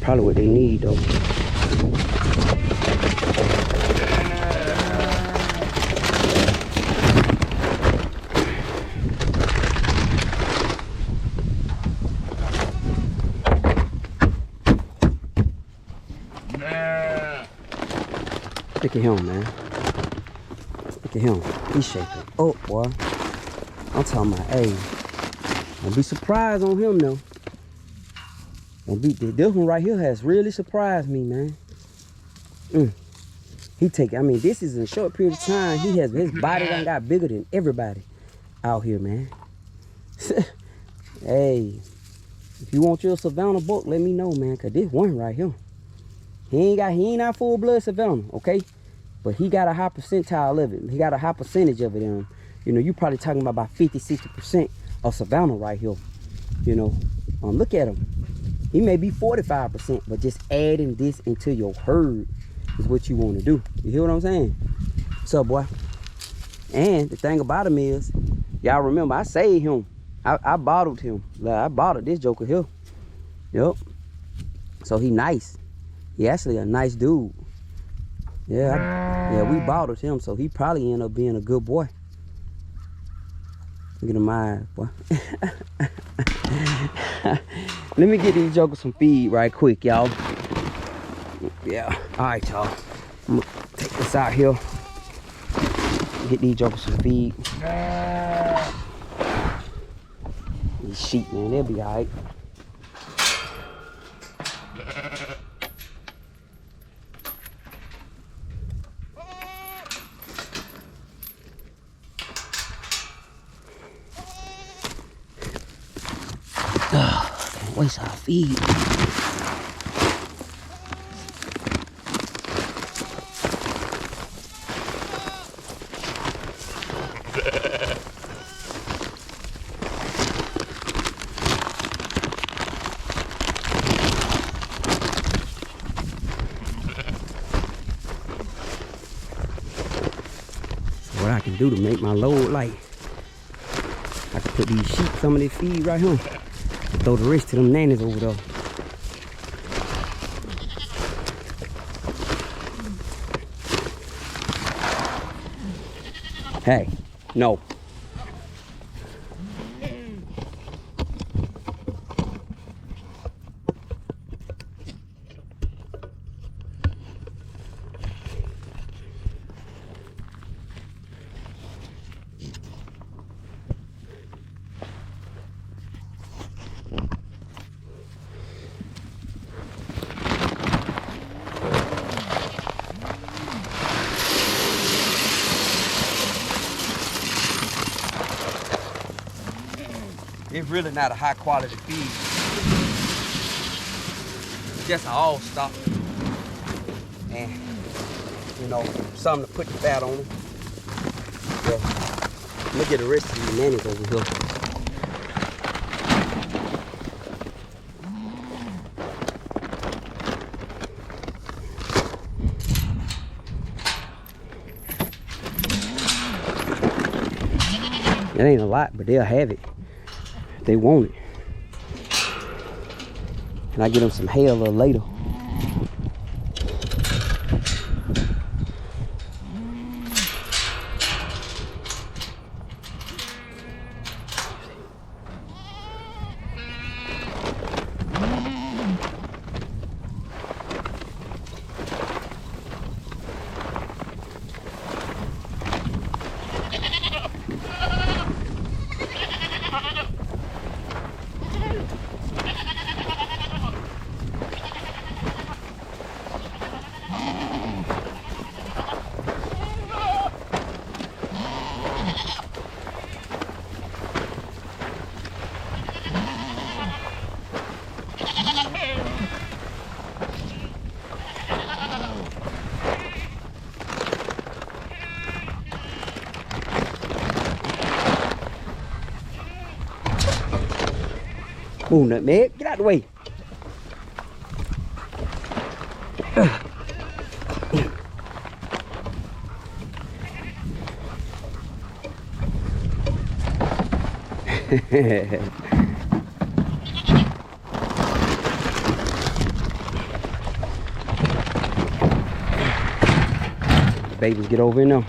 probably what they need though. Look at him, man. Look at him. He's shaking up, boy. I'm talking about, hey, don't be surprised on him, though. Don't be, this one right here has really surprised me, man. I mean, this is in a short period of time. His body done got bigger than everybody out here, man. Hey, if you want your Savannah buck, let me know, man, because this one right here, he ain't not full-blood Savannah, okay? But he got a high percentile of it. He got a high percentage of it. You know, you probably talking about 50-60% of Savannah right here. You know, look at him. He may be 45%, but just adding this into your herd is what you want to do. You hear what I'm saying? What's up, boy? And the thing about him is, y'all remember, I saved him. I bottled him. Like, I bottled this joker here. Yep. So he nice. He actually a nice dude. Yeah, we bottled him, so he probably end up being a good boy. Look at him eyes, boy. Let me get these jokers some feed right quick, y'all. Yeah, all right, y'all. I'm gonna take this out here. Get these jokers some feed. These sheep, man, they'll be all right. Can't waste our feed. So what I can do to make my load light, I can put these sheep, some of this feed right here. Throw the rest of them nannies over there. Hey, no. It's really not a high quality feed. It's just an all stock. And, you know, something to put the fat on them. Yeah. Look at the rest of these nannies over here. It ain't a lot, but they'll have it. They want it. And I get them some hay a little later. Move, nutmeg. Get out the way. Babies get over in there.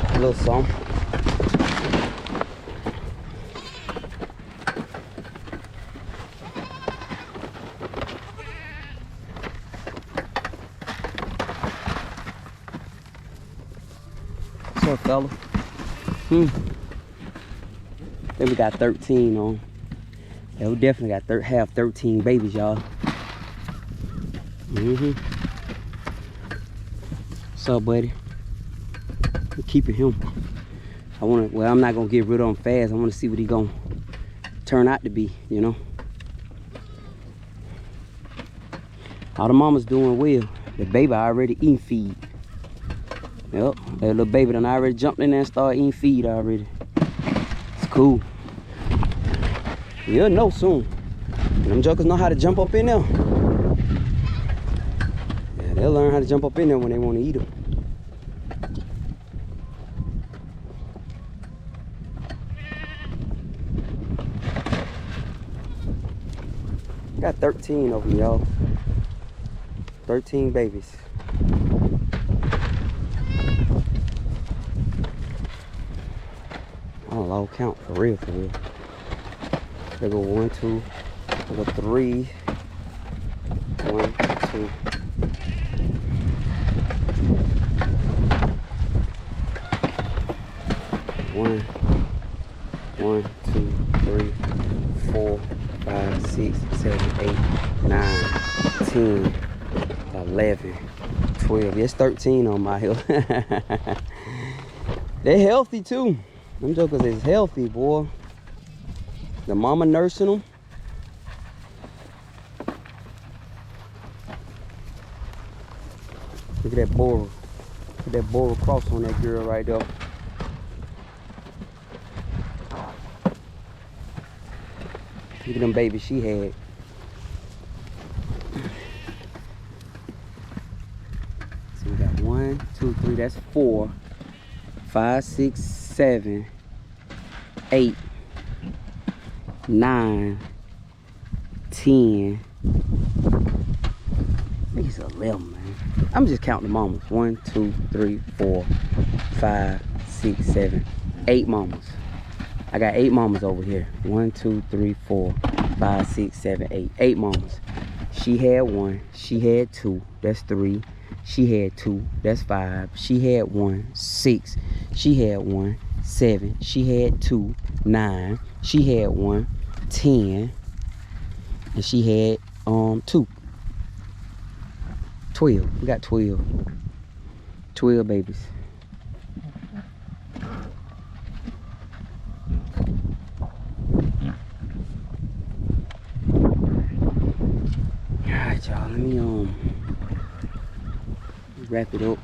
A little something. What's up, fella? Then we got 13 on. Yeah, we definitely got have 13 babies, y'all. What's up, buddy? I'm keeping him. Well, I'm not gonna get rid of him fast. I wanna see what he gonna turn out to be, you know. All the mama's doing well. The baby already eating feed. Yep, that little baby done already jumped in there and started eating feed already. It's cool. You'll know soon. Them jokers know how to jump up in there. Yeah, they'll learn how to jump up in there when they want to eat them. Got 13 of them, y'all. 13 babies. I don't know, count for real, for real. There go 1, 2, there go 3. 1, 2. One, 2, 3, 4, 5, 6, 7, 8, 9, 10, 11, 12. Yes, 13 on my hill. They healthy too. Them jokers is healthy, boy. The mama nursing them. Look at that boar. Look at that boar cross on that girl right there. Look at them babies she had. So we got 1, 2, 3, that's 4, 5, 6, 7, 8, 9, 10. These 11, man. I'm just counting the mamas. 1, 2, 3, 4, 5, 6, 7, 8 mamas. I got 8 mamas over here. 1, 2, 3, 4, 5, 6, 7, 8. 8 mamas. She had 1. She had 2. That's 3. She had 2. That's 5. She had 1. 6. She had 1. 7. She had 2. 9. She had 1. 10. And she had 2. 12. We got 12. 12 babies. Alright, y'all, let me wrap it up.